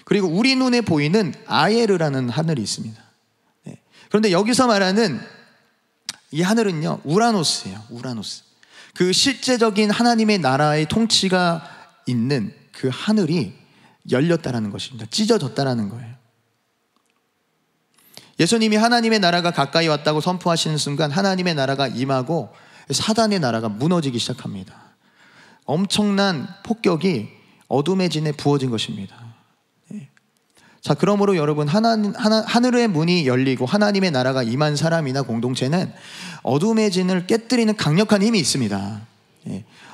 그리고 우리 눈에 보이는 아예르라는 하늘이 있습니다. 네. 그런데 여기서 말하는 이 하늘은요, 우라노스예요. 우라노스. 그 실제적인 하나님의 나라의 통치가 있는 그 하늘이 열렸다는 것입니다. 찢어졌다는 거예요. 예수님이 하나님의 나라가 가까이 왔다고 선포하시는 순간 하나님의 나라가 임하고 사단의 나라가 무너지기 시작합니다. 엄청난 폭격이 어둠의 진에 부어진 것입니다. 자, 그러므로 여러분, 하늘의 문이 열리고 하나님의 나라가 임한 사람이나 공동체는 어둠의 진을 깨뜨리는 강력한 힘이 있습니다.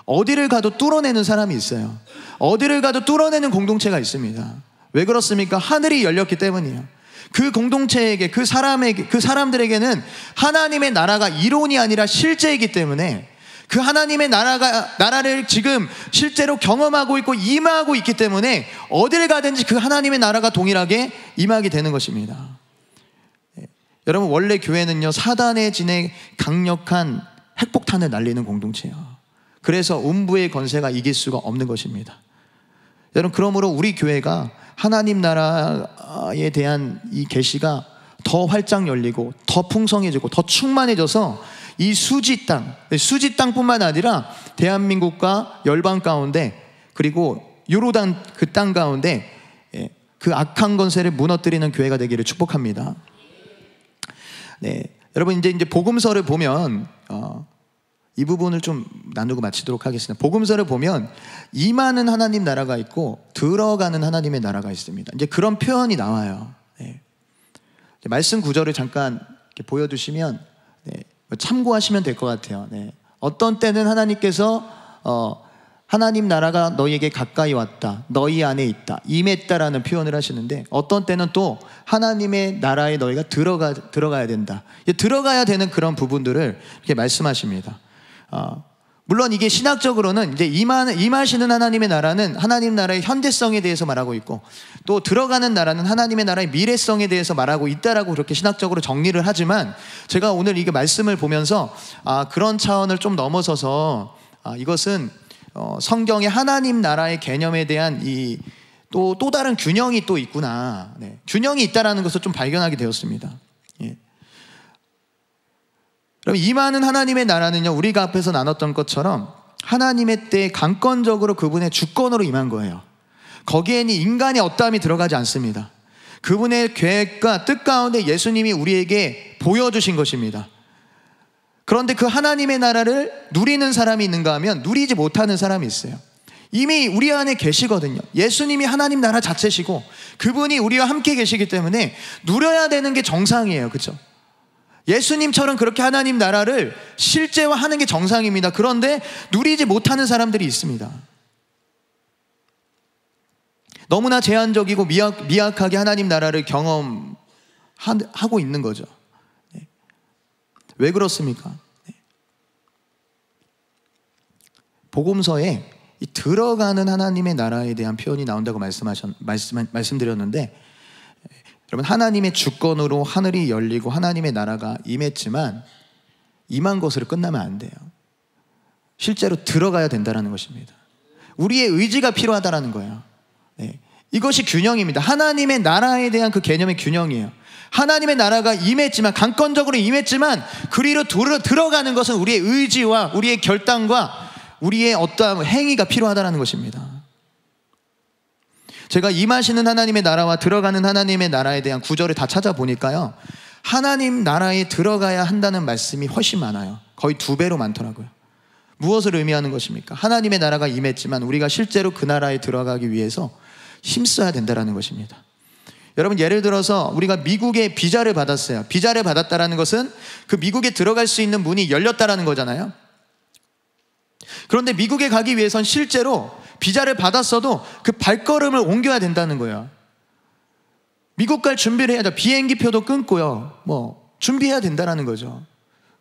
어디를 가도 뚫어내는 사람이 있어요. 어디를 가도 뚫어내는 공동체가 있습니다. 왜 그렇습니까? 하늘이 열렸기 때문이에요. 그 공동체에게, 그 사람들에게는 하나님의 나라가 이론이 아니라 실제이기 때문에, 그 하나님의 나라를 지금 실제로 경험하고 있고 임하고 있기 때문에 어딜 가든지 그 하나님의 나라가 동일하게 임하게 되는 것입니다. 여러분, 원래 교회는요, 사단의 진에 강력한 핵폭탄을 날리는 공동체예요. 그래서 음부의 권세가 이길 수가 없는 것입니다. 여러분, 그러므로 우리 교회가 하나님 나라에 대한 이 계시가 더 활짝 열리고 더 풍성해지고 더 충만해져서 이 수지 땅뿐만 아니라 대한민국과 열방 가운데, 그리고 요르단 그 땅 가운데 그 악한 권세를 무너뜨리는 교회가 되기를 축복합니다. 네, 여러분, 이제 복음서를 보면 이 부분을 좀 나누고 마치도록 하겠습니다. 복음서를 보면 임하는 하나님 나라가 있고 들어가는 하나님의 나라가 있습니다. 이제 그런 표현이 나와요. 네. 말씀 구절을 잠깐 이렇게 보여주시면 참고하시면 될 것 같아요. 네. 어떤 때는 하나님께서 하나님 나라가 너희에게 가까이 왔다, 너희 안에 있다, 임했다라는 표현을 하시는데, 어떤 때는 또 하나님의 나라에 너희가 들어가야 된다, 들어가야 되는 그런 부분들을 이렇게 말씀하십니다. 물론 이게 신학적으로는 이제 임하시는 하나님의 나라는 하나님 나라의 현대성에 대해서 말하고 있고, 또 들어가는 나라는 하나님의 나라의 미래성에 대해서 말하고 있다라고 그렇게 신학적으로 정리를 하지만, 제가 오늘 이게 말씀을 보면서 그런 차원을 좀 넘어서서 이것은 성경의 하나님 나라의 개념에 대한 또 다른 균형이 또 있구나, 균형이 있다라는 것을 좀 발견하게 되었습니다. 그럼 임하는 하나님의 나라는요, 우리가 앞에서 나눴던 것처럼 하나님의 때에 강권적으로 그분의 주권으로 임한 거예요. 거기에는 인간의 어떠함이 들어가지 않습니다. 그분의 계획과 뜻 가운데 예수님이 우리에게 보여주신 것입니다. 그런데 그 하나님의 나라를 누리는 사람이 있는가 하면 누리지 못하는 사람이 있어요. 이미 우리 안에 계시거든요. 예수님이 하나님 나라 자체시고 그분이 우리와 함께 계시기 때문에 누려야 되는 게 정상이에요. 그렇죠? 예수님처럼 그렇게 하나님 나라를 실제화하는 게 정상입니다. 그런데 누리지 못하는 사람들이 있습니다. 너무나 제한적이고 미약하게 하나님 나라를 경험하고 있는 거죠. 왜 그렇습니까? 복음서에 이 들어가는 하나님의 나라에 대한 표현이 나온다고 말씀드렸는데, 여러분, 하나님의 주권으로 하늘이 열리고 하나님의 나라가 임했지만 임한 것으로 끝나면 안 돼요. 실제로 들어가야 된다는 것입니다. 우리의 의지가 필요하다는 거예요. 이것이 균형입니다. 하나님의 나라에 대한 그 개념의 균형이에요. 하나님의 나라가 임했지만, 강권적으로 임했지만 그리로 들어가는 것은 우리의 의지와 우리의 결단과 우리의 어떠한 행위가 필요하다는 것입니다. 제가 임하시는 하나님의 나라와 들어가는 하나님의 나라에 대한 구절을 다 찾아보니까요, 하나님 나라에 들어가야 한다는 말씀이 훨씬 많아요. 거의 2배로 많더라고요. 무엇을 의미하는 것입니까? 하나님의 나라가 임했지만 우리가 실제로 그 나라에 들어가기 위해서 힘써야 된다는 것입니다. 여러분, 예를 들어서 우리가 미국에 비자를 받았어요. 비자를 받았다는 것은 그 미국에 들어갈 수 있는 문이 열렸다는 거잖아요. 그런데 미국에 가기 위해선 실제로 비자를 받았어도 그 발걸음을 옮겨야 된다는 거예요. 미국 갈 준비를 해야죠. 비행기 표도 끊고요, 준비해야 된다는 거죠.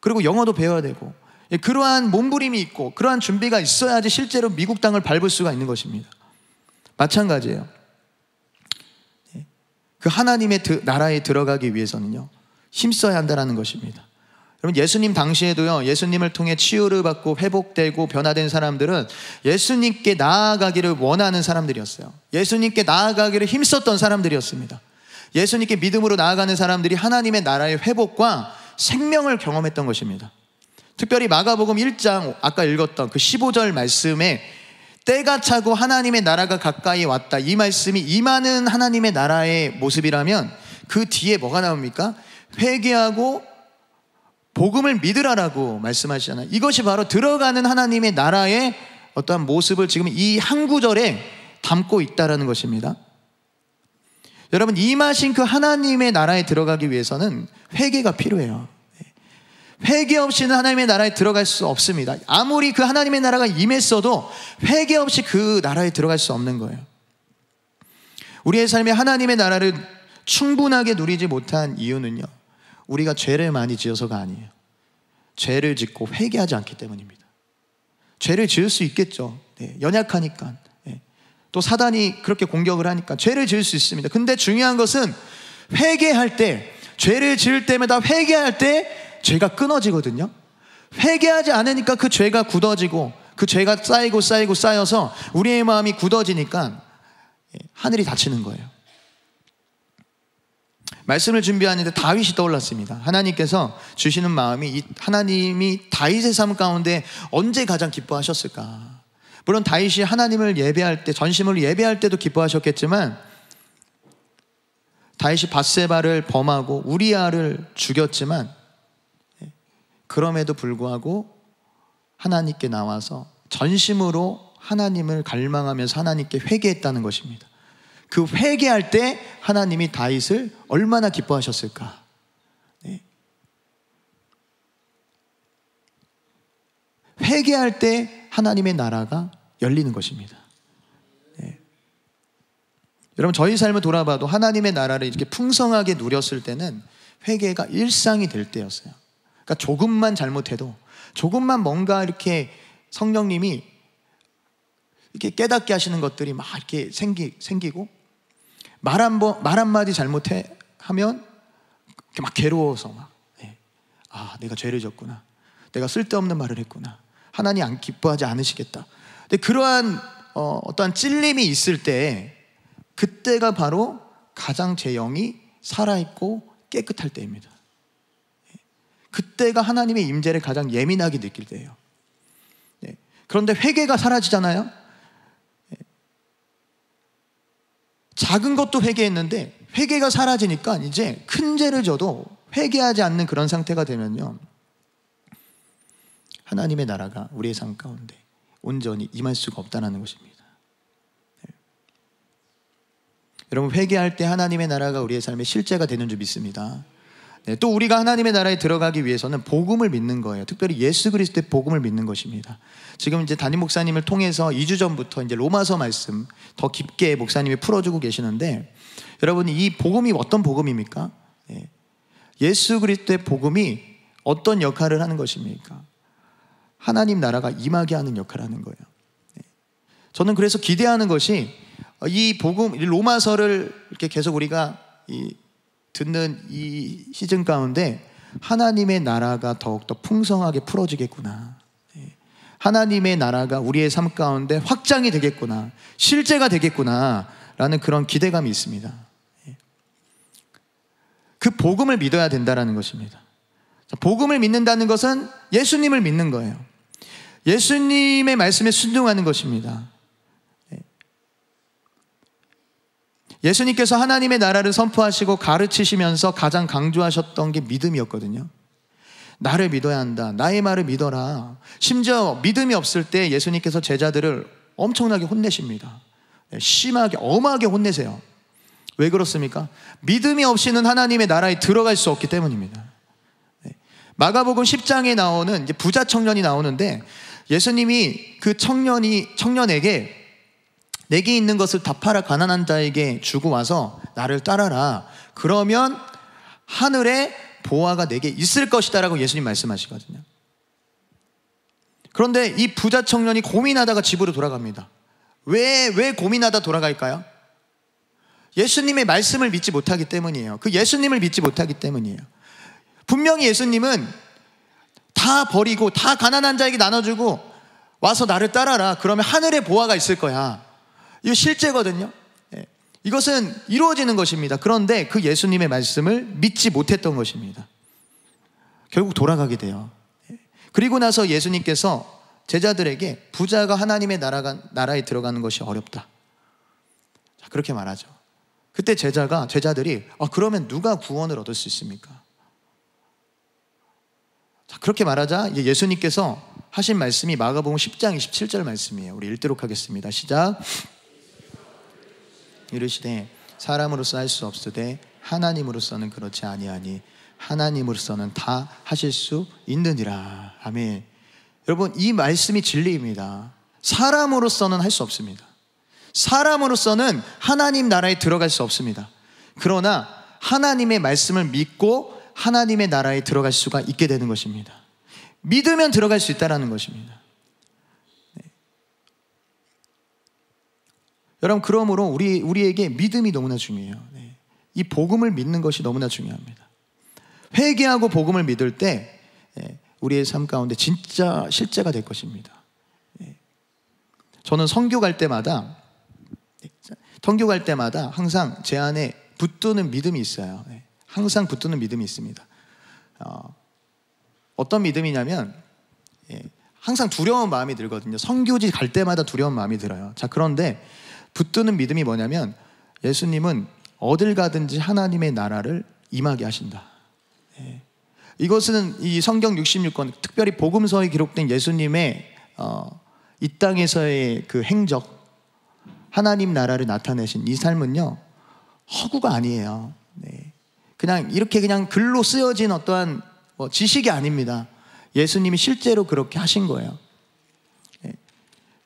그리고 영어도 배워야 되고, 그러한 몸부림이 있고 그러한 준비가 있어야지 실제로 미국 땅을 밟을 수가 있는 것입니다. 마찬가지예요. 그 하나님의 나라에 들어가기 위해서는요, 힘써야 한다는 것입니다. 여러분, 예수님 당시에도요, 예수님을 통해 치유를 받고 회복되고 변화된 사람들은 예수님께 나아가기를 원하는 사람들이었어요. 예수님께 나아가기를 힘썼던 사람들이었습니다. 예수님께 믿음으로 나아가는 사람들이 하나님의 나라의 회복과 생명을 경험했던 것입니다. 특별히 마가복음 1장 아까 읽었던 그 15절 말씀에 때가 차고 하나님의 나라가 가까이 왔다, 이 말씀이 임하는 하나님의 나라의 모습이라면 그 뒤에 뭐가 나옵니까? 회개하고 복음을 믿으라라고 말씀하시잖아요. 이것이 바로 들어가는 하나님의 나라의 어떠한 모습을 지금 이 한 구절에 담고 있다라는 것입니다. 여러분, 임하신 그 하나님의 나라에 들어가기 위해서는 회개가 필요해요. 회개 없이는 하나님의 나라에 들어갈 수 없습니다. 아무리 그 하나님의 나라가 임했어도 회개 없이 그 나라에 들어갈 수 없는 거예요. 우리의 삶에 하나님의 나라를 충분하게 누리지 못한 이유는요, 우리가 죄를 많이 지어서가 아니에요. 죄를 짓고 회개하지 않기 때문입니다. 죄를 지을 수 있겠죠. 연약하니까. 또 사단이 그렇게 공격을 하니까 죄를 지을 수 있습니다. 근데 중요한 것은 회개할 때, 죄를 지을 때마다 회개할 때 죄가 끊어지거든요. 회개하지 않으니까 그 죄가 굳어지고 그 죄가 쌓이고 쌓여서 우리의 마음이 굳어지니까 하늘이 닫히는 거예요. 말씀을 준비하는데 다윗이 떠올랐습니다. 하나님께서 주시는 마음이, 이 하나님이 다윗의 삶 가운데 언제 가장 기뻐하셨을까? 물론 다윗이 하나님을 예배할 때, 전심으로 예배할 때도 기뻐하셨겠지만, 다윗이 밧세바를 범하고 우리아를 죽였지만 그럼에도 불구하고 하나님께 나와서 전심으로 하나님을 갈망하면서 하나님께 회개했다는 것입니다. 그 회개할 때 하나님이 다윗을 얼마나 기뻐하셨을까? 회개할 때 하나님의 나라가 열리는 것입니다. 여러분, 저희 삶을 돌아봐도 하나님의 나라를 이렇게 풍성하게 누렸을 때는 회개가 일상이 될 때였어요. 그러니까 조금만 잘못해도, 조금만 뭔가 이렇게 성령님이 이렇게 깨닫게 하시는 것들이 막 이렇게 생기고, 말 한마디 잘못하면 막 괴로워서 내가 죄를 졌구나, 내가 쓸데없는 말을 했구나, 하나님 안 기뻐하지 않으시겠다. 근데 그러한 어떠한 찔림이 있을 때, 그때가 바로 가장 제 영이 살아있고 깨끗할 때입니다. 그때가 하나님의 임재를 가장 예민하게 느낄 때예요. 그런데 회개가 사라지잖아요. 작은 것도 회개했는데 회개가 사라지니까 이제 큰 죄를 져도 회개하지 않는 그런 상태가 되면요, 하나님의 나라가 우리의 삶 가운데 온전히 임할 수가 없다는 것입니다. 여러분, 회개할 때 하나님의 나라가 우리의 삶에 실제가 되는 줄 믿습니다. 또 우리가 하나님의 나라에 들어가기 위해서는 복음을 믿는 거예요. 특별히 예수 그리스도의 복음을 믿는 것입니다. 지금 이제 담임 목사님을 통해서 2주 전부터 이제 로마서 말씀 더 깊게 목사님이 풀어주고 계시는데, 여러분, 이 복음이 어떤 복음입니까? 예수 그리스도의 복음이 어떤 역할을 하는 것입니까? 하나님 나라가 임하게 하는 역할을 하는 거예요. 저는 그래서 기대하는 것이, 이 복음, 이 로마서를 이렇게 계속 우리가 듣는 이 시즌 가운데 하나님의 나라가 더욱더 풍성하게 풀어지겠구나, 하나님의 나라가 우리의 삶 가운데 확장이 되겠구나, 실제가 되겠구나 라는 그런 기대감이 있습니다. 그 복음을 믿어야 된다는 것입니다. 복음을 믿는다는 것은 예수님을 믿는 거예요. 예수님의 말씀에 순종하는 것입니다. 예수님께서 하나님의 나라를 선포하시고 가르치시면서 가장 강조하셨던 게 믿음이었거든요. 나를 믿어야 한다, 나의 말을 믿어라. 심지어 믿음이 없을 때 예수님께서 제자들을 엄청나게 혼내십니다. 심하게, 엄하게 혼내세요. 왜 그렇습니까? 믿음이 없이는 하나님의 나라에 들어갈 수 없기 때문입니다. 마가복음 10장에 나오는 이제 부자 청년이 나오는데, 예수님이 그 청년에게 내게 있는 것을 다 팔아 가난한 자에게 주고 와서 나를 따라라, 그러면 하늘에 보화가 내게 있을 것이다 라고 예수님 말씀하시거든요. 그런데 이 부자 청년이 고민하다가 집으로 돌아갑니다. 왜 고민하다 돌아갈까요? 예수님의 말씀을 믿지 못하기 때문이에요. 그 예수님을 믿지 못하기 때문이에요. 분명히 예수님은 다 버리고 다 가난한 자에게 나눠주고 와서 나를 따라라. 그러면 하늘에 보화가 있을 거야. 이거 실제거든요. 이것은 이루어지는 것입니다. 그런데 그 예수님의 말씀을 믿지 못했던 것입니다. 결국 돌아가게 돼요. 그리고 나서 예수님께서 제자들에게 부자가 하나님의 나라에 들어가는 것이 어렵다, 그렇게 말하죠. 그때 제자들이 그러면 누가 구원을 얻을 수 있습니까? 자, 그렇게 말하자 이제 예수님께서 하신 말씀이 마가복음 10장 27절 말씀이에요. 우리 읽도록 하겠습니다. 시작. 이르시되 사람으로서 할 수 없으되 하나님으로서는 그렇지 아니하니 하나님으로서는 다 하실 수 있느니라. 아멘. 여러분, 이 말씀이 진리입니다. 사람으로서는 할 수 없습니다. 사람으로서는 하나님 나라에 들어갈 수 없습니다. 그러나 하나님의 말씀을 믿고 하나님의 나라에 들어갈 수가 있게 되는 것입니다. 믿으면 들어갈 수 있다는 것입니다. 여러분, 그러므로 우리에게 믿음이 너무나 중요해요. 이 복음을 믿는 것이 너무나 중요합니다. 회개하고 복음을 믿을 때 우리의 삶 가운데 진짜 실제가 될 것입니다. 저는 선교 갈 때마다 항상 제 안에 붙드는 믿음이 있어요. 항상 붙드는 믿음이 있습니다. 어떤 믿음이냐면 항상 두려운 마음이 들거든요. 선교지 갈 때마다 두려운 마음이 들어요. 자, 그런데 붙드는 믿음이 뭐냐면 예수님은 어딜 가든지 하나님의 나라를 임하게 하신다. 이것은 이 성경 66권, 특별히 복음서에 기록된 예수님의 이 땅에서의 그 행적, 하나님 나라를 나타내신 이 삶은요, 허구가 아니에요. 그냥 이렇게 그냥 글로 쓰여진 어떠한 지식이 아닙니다. 예수님이 실제로 그렇게 하신 거예요.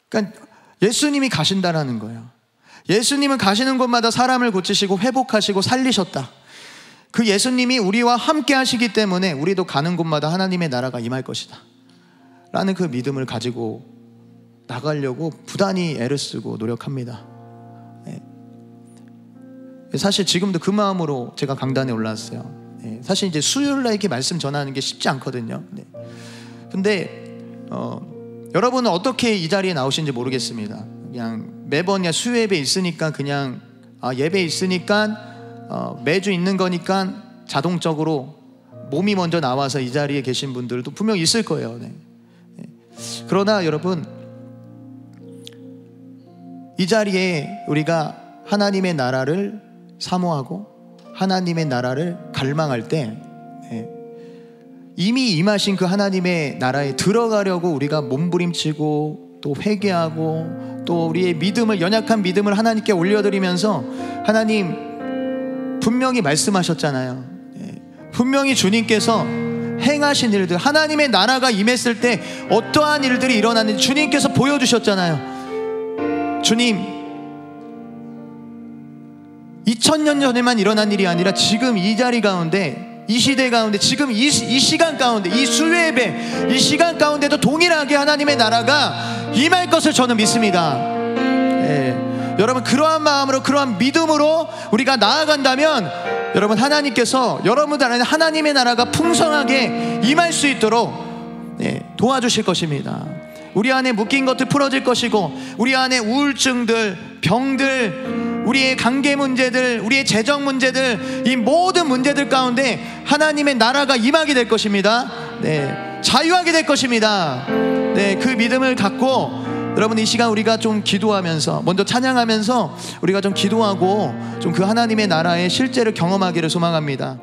그러니까 예수님이 가신다라는 거예요. 예수님은 가시는 곳마다 사람을 고치시고 회복하시고 살리셨다. 그 예수님이 우리와 함께 하시기 때문에 우리도 가는 곳마다 하나님의 나라가 임할 것이다 라는 그 믿음을 가지고 나가려고 부단히 애를 쓰고 노력합니다. 사실 지금도 그 마음으로 제가 강단에 올라왔어요. 사실 이제 수요일날 이렇게 말씀 전하는 게 쉽지 않거든요. 근데 여러분은 어떻게 이 자리에 나오신지 모르겠습니다. 그냥 매번 그냥 수요 예배 있으니까 그냥 예배 있으니까 매주 있는 거니까 자동적으로 몸이 먼저 나와서 이 자리에 계신 분들도 분명히 있을 거예요. 그러나 여러분, 이 자리에 우리가 하나님의 나라를 사모하고 하나님의 나라를 갈망할 때 이미 임하신 그 하나님의 나라에 들어가려고 우리가 몸부림치고 또 회개하고 또 우리의 믿음을, 연약한 믿음을 하나님께 올려드리면서, 하나님 분명히 말씀하셨잖아요. 분명히 주님께서 행하신 일들, 하나님의 나라가 임했을 때 어떠한 일들이 일어났는지 주님께서 보여주셨잖아요. 주님, 2000년 전에만 일어난 일이 아니라 지금 이 자리 가운데, 이 시대 가운데, 지금 이 시간 가운데, 이 수요예배 이 시간 가운데도 동일하게 하나님의 나라가 임할 것을 저는 믿습니다. 여러분, 그러한 마음으로, 그러한 믿음으로 우리가 나아간다면 여러분, 하나님께서 여러분들 안에 하나님의 나라가 풍성하게 임할 수 있도록 도와주실 것입니다. 우리 안에 묶인 것들 풀어질 것이고, 우리 안에 우울증들, 병들, 우리의 관계 문제들, 우리의 재정 문제들, 이 모든 문제들 가운데 하나님의 나라가 임하게 될 것입니다. 자유하게 될 것입니다. 그 믿음을 갖고 여러분, 이 시간 우리가 좀 기도하면서, 먼저 찬양하면서 우리가 좀 기도하고 좀 그 하나님의 나라의 실제를 경험하기를 소망합니다.